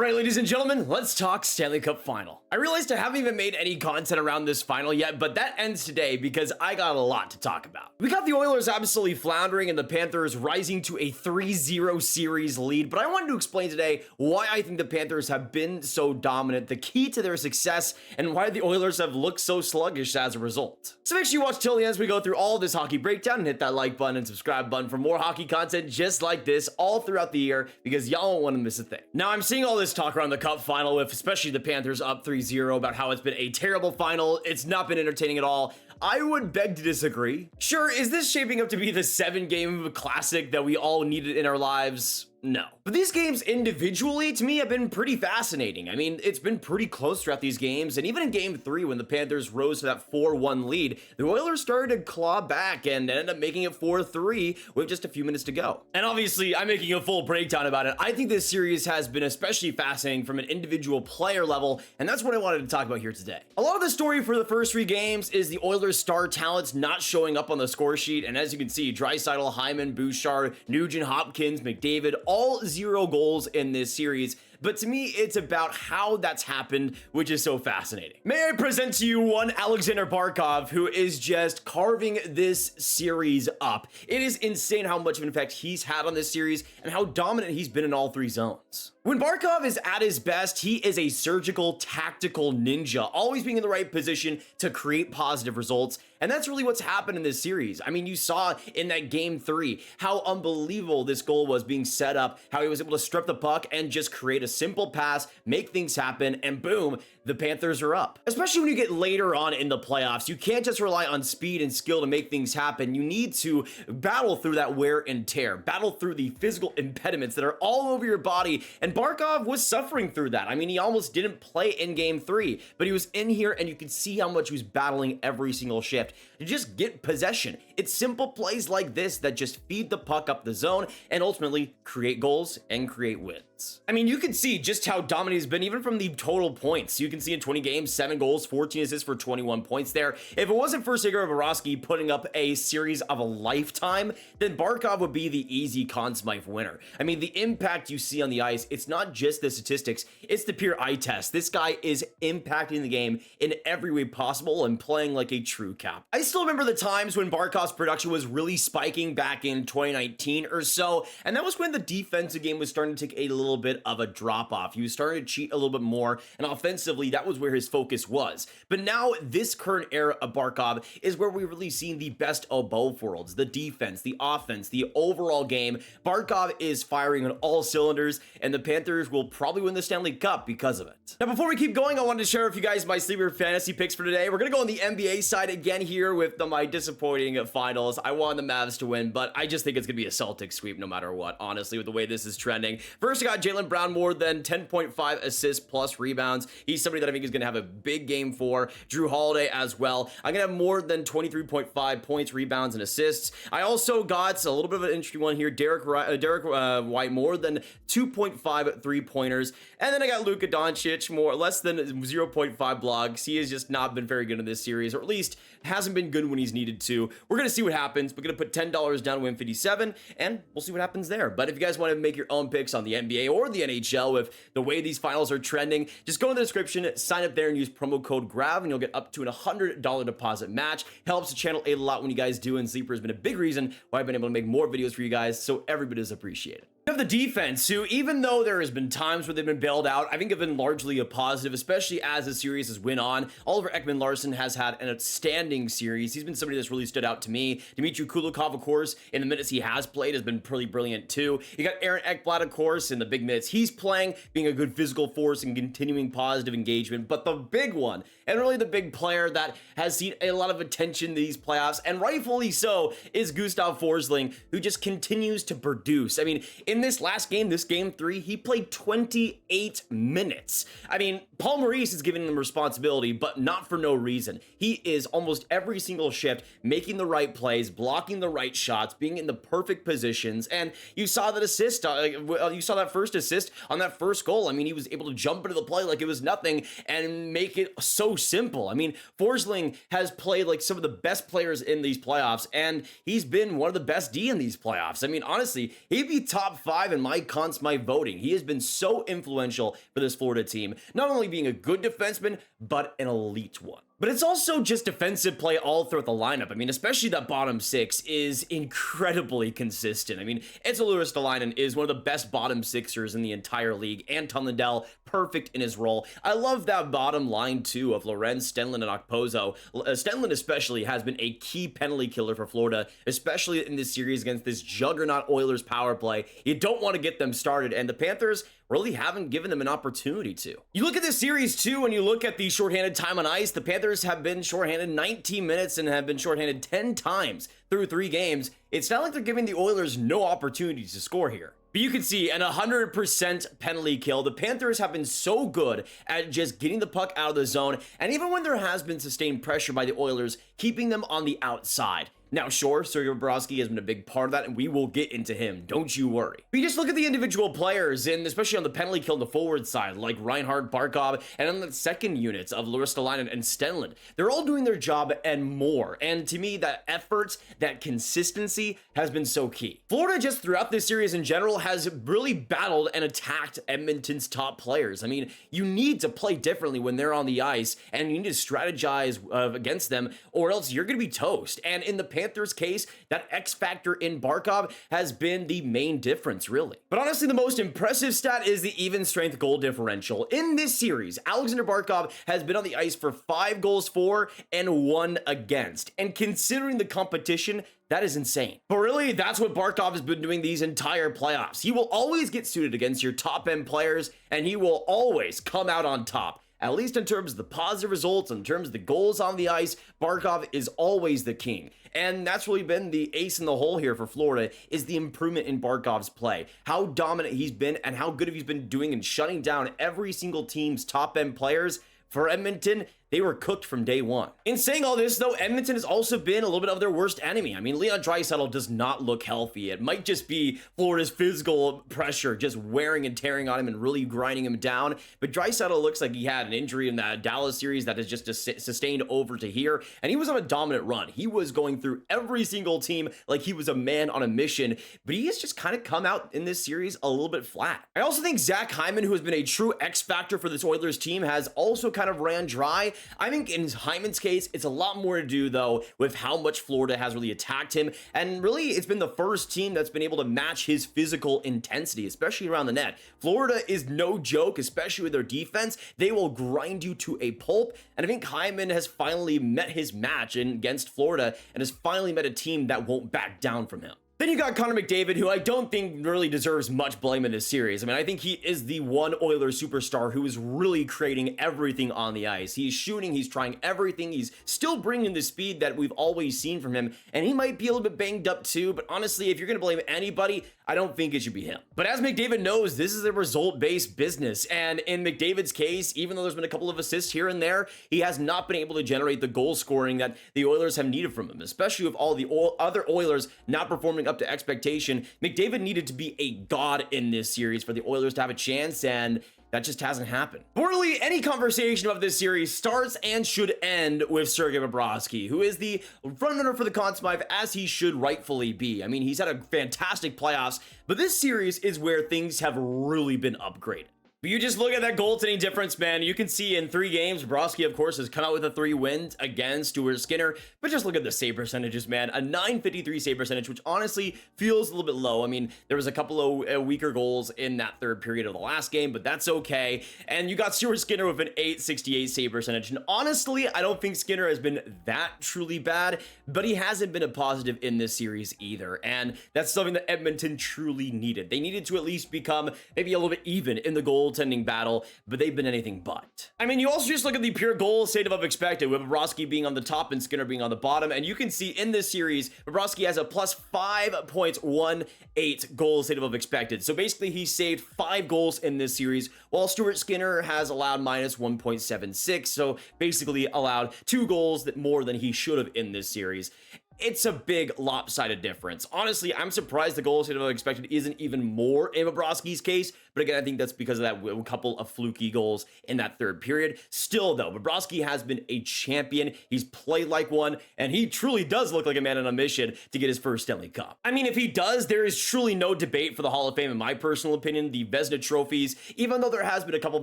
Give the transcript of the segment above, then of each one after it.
Alright, ladies and gentlemen, let's talk Stanley Cup Final. I realized I haven't even made any content around this final yet, but that ends today because I got a lot to talk about. We got the Oilers absolutely floundering and the Panthers rising to a 3-0 series lead, but I wanted to explain today why I think the Panthers have been so dominant, the key to their success, and why the Oilers have looked so sluggish as a result. So make sure you watch till the end as we go through all of this hockey breakdown and hit that like button and subscribe button for more hockey content just like this all throughout the year because y'all won't want to miss a thing. Now, I'm seeing all this talk around the Cup Final with especially the Panthers up 3-0 about how it's been a terrible final, it's not been entertaining at all. I would beg to disagree. Sure, is this shaping up to be the 7-game classic that we all needed in our lives? No. But these games individually, to me, have been pretty fascinating. I mean, it's been pretty close throughout these games, and even in Game 3, when the Panthers rose to that 4-1 lead, the Oilers started to claw back and ended up making it 4-3 with just a few minutes to go. And obviously, I'm making a full breakdown about it. I think this series has been especially fascinating from an individual player level, and that's what I wanted to talk about here today. A lot of the story for the first 3 games is the Oilers' star talents not showing up on the score sheet, and as you can see, Draisaitl, Hyman, Bouchard, Nugent, Hopkins, McDavid, all 0 goals in this series. But to me, it's about how that's happened, which is so fascinating. May I present to you one Aleksander Barkov, who is just carving this series up. It is insane how much of an effect he's had on this series and how dominant he's been in all 3 zones. When Barkov is at his best, he is a surgical, tactical ninja, always being in the right position to create positive results. And that's really what's happened in this series. I mean, you saw in that Game 3 how unbelievable this goal was being set up, how he was able to strip the puck and just create a simple pass, make things happen, and boom, the Panthers are up. Especially when you get later on in the playoffs, you can't just rely on speed and skill to make things happen. You need to battle through that wear and tear, battle through the physical impediments that are all over your body, and Barkov was suffering through that. I mean, he almost didn't play in Game 3, but he was in here and you could see how much he was battling every single shift to just get possession. It's simple plays like this that just feed the puck up the zone and ultimately create goals and create wins. I mean, you can see just how dominant he's been even from the total points. You can see in 20 games, 7 goals, 14 assists for 21 points there. If it wasn't for Sergei Bobrovsky putting up a series of a lifetime, then Barkov would be the easy Conn Smythe winner. I mean, the impact you see on the ice, it's not just the statistics, it's the pure eye test. This guy is impacting the game in every way possible and playing like a true cap. I still remember the times when Barkov's production was really spiking back in 2019 or so, and that was when the defensive game was starting to take a little bit of a drop off. He was starting to cheat a little bit more, and offensively, that was where his focus was. But now, this current era of Barkov is where we're really seeing the best of both worlds. The defense, the offense, the overall game. Barkov is firing on all cylinders, and the Panthers will probably win the Stanley Cup because of it. Now, before we keep going, I wanted to share with you guys my sleeper fantasy picks for today. We're going to go on the NBA side again here with my disappointing finals. I want the Mavs to win, but I just think it's going to be a Celtics sweep no matter what, honestly, with the way this is trending. First, I got Jaylen Brown more than 10.5 assists plus rebounds. He's somebody that I think is going to have a big game for. Drew Holiday as well. I'm going to have more than 23.5 points, rebounds, and assists. I also got a little bit of an interesting one here. Derek White more than 2.5 3-pointers. And then I got Luka Doncic less than 0.5 blocks. He has just not been very good in this series, or at least hasn't been good when he's needed to. We're going to see what happens. We're going to put $10 down to win 57, and we'll see what happens there. But if you guys want to make your own picks on the NBA or the NHL with the way these finals are trending, just go in the description, sign up there, and use promo code GRAV, and you'll get up to an $100 deposit match. Helps the channel a lot when you guys do, and Sleeper has been a big reason why I've been able to make more videos for you guys, so everybody is appreciated. You have the defense, who, even though there has been times where they've been bailed out, I think have been largely a positive, especially as the series has went on. Oliver Ekman-Larsson has had an outstanding series. He's been somebody that's really stood out to me. Dmitry Kulikov, of course, in the minutes he has played, has been pretty brilliant too. You got Aaron Ekblad, of course, in the big minutes he's playing, being a good physical force and continuing positive engagement. But the big one, and really the big player that has seen a lot of attention these playoffs, and rightfully so, is Gustav Forsling, who just continues to produce. I mean, in this last game, this Game 3, he played 28 minutes. I mean, Paul Maurice is giving him responsibility, but not for no reason. He is almost every single shift making the right plays, blocking the right shots, being in the perfect positions, and you saw that assist, you saw that first assist on that first goal. I mean, he was able to jump into the play like it was nothing and make it so simple. I mean, Forsling has played like some of the best players in these playoffs, and he's been one of the best D in these playoffs. I mean, honestly, he'd be top 5 in my Conn Smythe voting. He has been so influential for this Florida team, not only being a good defenseman, but an elite one. But it's also just defensive play all throughout the lineup. I mean, especially that bottom 6 is incredibly consistent. I mean, Edsel Ristolainen is one of the best bottom 6ers in the entire league. Anton Lundell, perfect in his role. I love that bottom line too of Lorenz, Stenlund, and Okposo. Stenlund especially has been a key penalty killer for Florida, especially in this series against this juggernaut Oilers power play. You don't want to get them started, and the Panthers really haven't given them an opportunity to. You look at this series too, and you look at the shorthanded time on ice, the Panthers have been shorthanded 19 minutes and have been shorthanded 10 times through 3 games. It's not like they're giving the Oilers no opportunities to score here. But you can see an 100% penalty kill. The Panthers have been so good at just getting the puck out of the zone, and even when there has been sustained pressure by the Oilers, keeping them on the outside. Now, sure, Sergei Bobrovsky has been a big part of that, and we will get into him, don't you worry. But you just look at the individual players, and especially on the penalty kill on the forward side, like Reinhard, Barkov, and on the second units of Ristolainen and Stenlund. They're all doing their job and more, and to me, that effort, that consistency has been so key. Florida, just throughout this series in general, has really battled and attacked Edmonton's top players. I mean, you need to play differently when they're on the ice, and you need to strategize against them, or else you're going to be toast. And in the Panthers case, that X factor in Barkov has been the main difference, really. But honestly, the most impressive stat is the even strength goal differential. In this series, Aleksander Barkov has been on the ice for 5 goals for and 1 against. And considering the competition, that is insane. But really, that's what Barkov has been doing these entire playoffs. He will always get suited against your top end players, and he will always come out on top. At least in terms of the positive results, in terms of the goals on the ice, Barkov is always the king. And that's really been the ace in the hole here for Florida, is the improvement in Barkov's play. How dominant he's been and how good he's been doing in shutting down every single team's top-end players. For Edmonton, they were cooked from day one. In saying all this, though, Edmonton has also been a little bit of their worst enemy. I mean, Leon Draisaitl does not look healthy. It might just be Florida's physical pressure just wearing and tearing on him and really grinding him down. But Draisaitl looks like he had an injury in that Dallas series that has just sustained over to here. And he was on a dominant run. He was going through every single team like he was a man on a mission. But he has just kind of come out in this series a little bit flat. I also think Zach Hyman, who has been a true X factor for this Oilers team, has also kind of ran dry. I think in Hyman's case, it's a lot more to do, though, with how much Florida has really attacked him. And really, it's been the first team that's been able to match his physical intensity, especially around the net. Florida is no joke, especially with their defense. They will grind you to a pulp. And I think Hyman has finally met his match against Florida and has finally met a team that won't back down from him. Then you got Connor McDavid, who I don't think really deserves much blame in this series. I mean, I think he is the one Oilers superstar who is really creating everything on the ice. He's shooting, he's trying everything, he's still bringing the speed that we've always seen from him, and he might be a little bit banged up too, but honestly, if you're going to blame anybody, I don't think it should be him. But as McDavid knows, this is a result-based business, and in McDavid's case, even though there's been a couple of assists here and there, he has not been able to generate the goal scoring that the Oilers have needed from him, especially with all the other Oilers not performing up to expectation. McDavid needed to be a god in this series for the Oilers to have a chance, and that just hasn't happened. Poorly, any conversation about this series starts and should end with Sergei Bobrovsky, who is the frontrunner for the Conn Smythe, as he should rightfully be. I mean, he's had a fantastic playoffs, but this series is where things have really been upgraded. But you just look at that goaltending difference, man. You can see in 3 games, Bobrovsky, of course, has come out with a 3 wins against Stuart Skinner. But just look at the save percentages, man. A .953 save percentage, which honestly feels a little bit low. I mean, there was a couple of weaker goals in that third period of the last game, but that's okay. And you got Stuart Skinner with an .868 save percentage. And honestly, I don't think Skinner has been that truly bad, but he hasn't been a positive in this series either. And that's something that Edmonton truly needed. They needed to at least become maybe a little bit even in the goaltending battle, but they've been anything but. I mean, you also just look at the pure goal saved above expected, with Bobrovsky being on the top and Skinner being on the bottom, and you can see in this series, Bobrovsky has a plus 5.18 goals saved above expected. So basically, he saved 5 goals in this series, while Stuart Skinner has allowed minus 1.76, so basically allowed 2 goals that more than he should have in this series. It's a big lopsided difference. Honestly, I'm surprised the goal saved above expected isn't even more in Bobrovsky's case, but again, I think that's because of that couple of fluky goals in that third period. Still though, Bobrovsky has been a champion. He's played like one, and he truly does look like a man on a mission to get his first Stanley Cup. I mean, if he does, there is truly no debate for the Hall of Fame in my personal opinion. The Vezina trophies, even though there has been a couple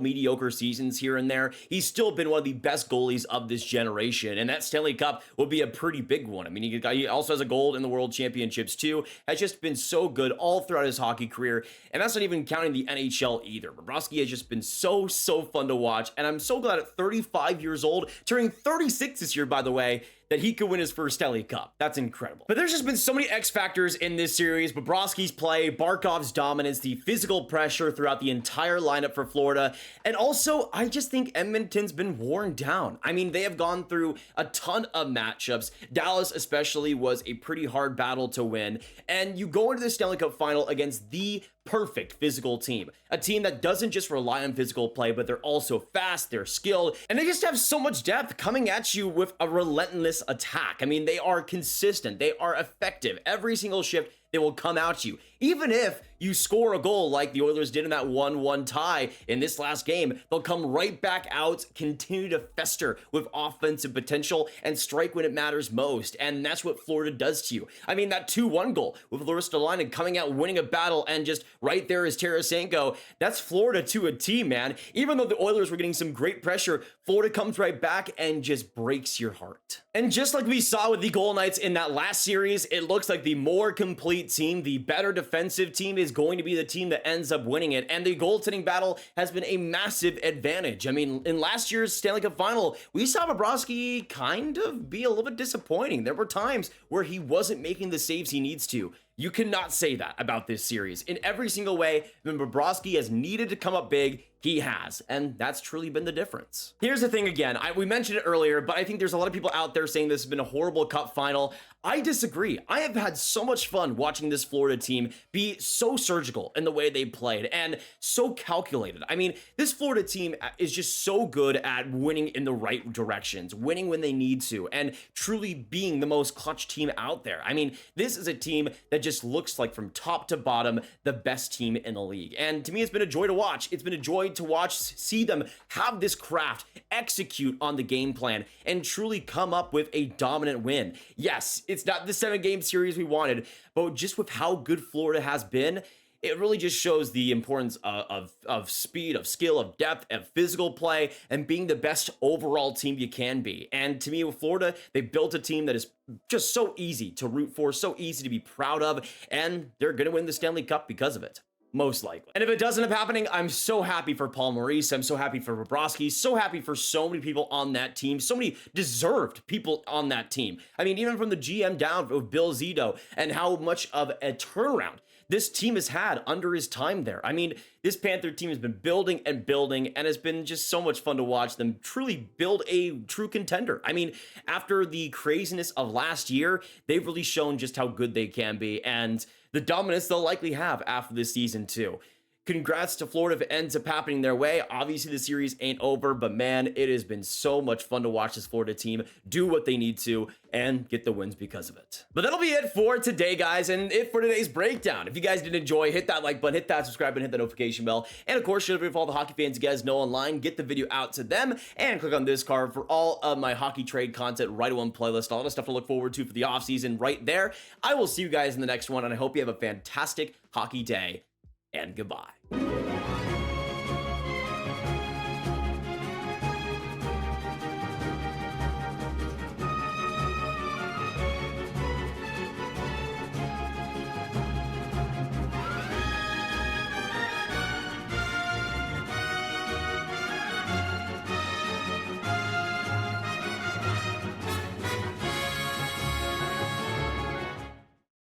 mediocre seasons here and there, he's still been one of the best goalies of this generation, and that Stanley Cup will be a pretty big one. I mean, he also has a gold in the World Championships too, has just been so good all throughout his hockey career, and that's not even counting the NHL either. Bobrovsky has just been so fun to watch, and I'm so glad at 35 years old, turning 36 this year, by the way, that he could win his first Stanley Cup. That's incredible. But there's just been so many X factors in this series. Bobrovsky's play, Barkov's dominance, the physical pressure throughout the entire lineup for Florida. And also, I just think Edmonton's been worn down. I mean, they have gone through a ton of matchups. Dallas especially was a pretty hard battle to win. And you go into the Stanley Cup Final against the perfect physical team, a team that doesn't just rely on physical play, but they're also fast, they're skilled, and they just have so much depth coming at you with a relentless attack. I mean, they are consistent, they are effective. Every single shift, they will come out you. Even if you score a goal like the Oilers did in that 1-1 tie in this last game, they'll come right back out, continue to fester with offensive potential, and strike when it matters most. And that's what Florida does to you. I mean, that 2-1 goal with Laristalainen coming out, winning a battle, and just right there is Tarasenko. That's Florida to a T, man. Even though the Oilers were getting some great pressure, Florida comes right back and just breaks your heart. And just like we saw with the Golden Knights in that last series, it looks like the more complete team, the better defensive team is going to be the team that ends up winning it. And the goaltending battle has been a massive advantage. I mean, in last year's Stanley Cup Final, we saw Bobrovsky kind of be a little bit disappointing. There were times where he wasn't making the saves he needs to. You cannot say that about this series. In every single way, when Bobrovsky has needed to come up big, he has, and that's truly been the difference. Here's the thing again, we mentioned it earlier, but I think there's a lot of people out there saying this has been a horrible Cup Final. I disagree. I have had so much fun watching this Florida team be so surgical in the way they played and so calculated. I mean, this Florida team is just so good at winning in the right directions, winning when they need to, and truly being the most clutch team out there. I mean, this is a team that just looks like from top to bottom the best team in the league. And to me, it's been a joy to watch. It's been a joy to watch, see them have this craft, execute on the game plan, and truly come up with a dominant win. Yes, it's not the 7-game series we wanted, but just with how good Florida has been, it really just shows the importance of speed, of skill, of depth, of physical play, and being the best overall team you can be. And to me, with Florida, they built a team that is just so easy to root for, so easy to be proud of, and they're going to win the Stanley Cup because of it. Most likely. And if it does end up happening, I'm so happy for Paul Maurice. I'm so happy for Bobrovsky. So happy for so many people on that team. So many deserved people on that team. I mean, even from the GM down with Bill Zito and how much of a turnaround this team has had under his time there. I mean, this Panther team has been building and building, and it's been just so much fun to watch them truly build a true contender. I mean, after the craziness of last year, they've really shown just how good they can be, and the dominance they'll likely have after this season too. Congrats to Florida if it ends up happening their way. Obviously, the series ain't over, but man, it has been so much fun to watch this Florida team do what they need to and get the wins because of it. But that'll be it for today, guys, and it for today's breakdown. If you guys did enjoy, hit that like button, hit that subscribe button, hit that notification bell, and of course, share the video for all the hockey fans you guys know online. Get the video out to them, and click on this card for all of my hockey trade content, right on one playlist, all the stuff to look forward to for the offseason right there. I will see you guys in the next one, and I hope you have a fantastic hockey day. And goodbye.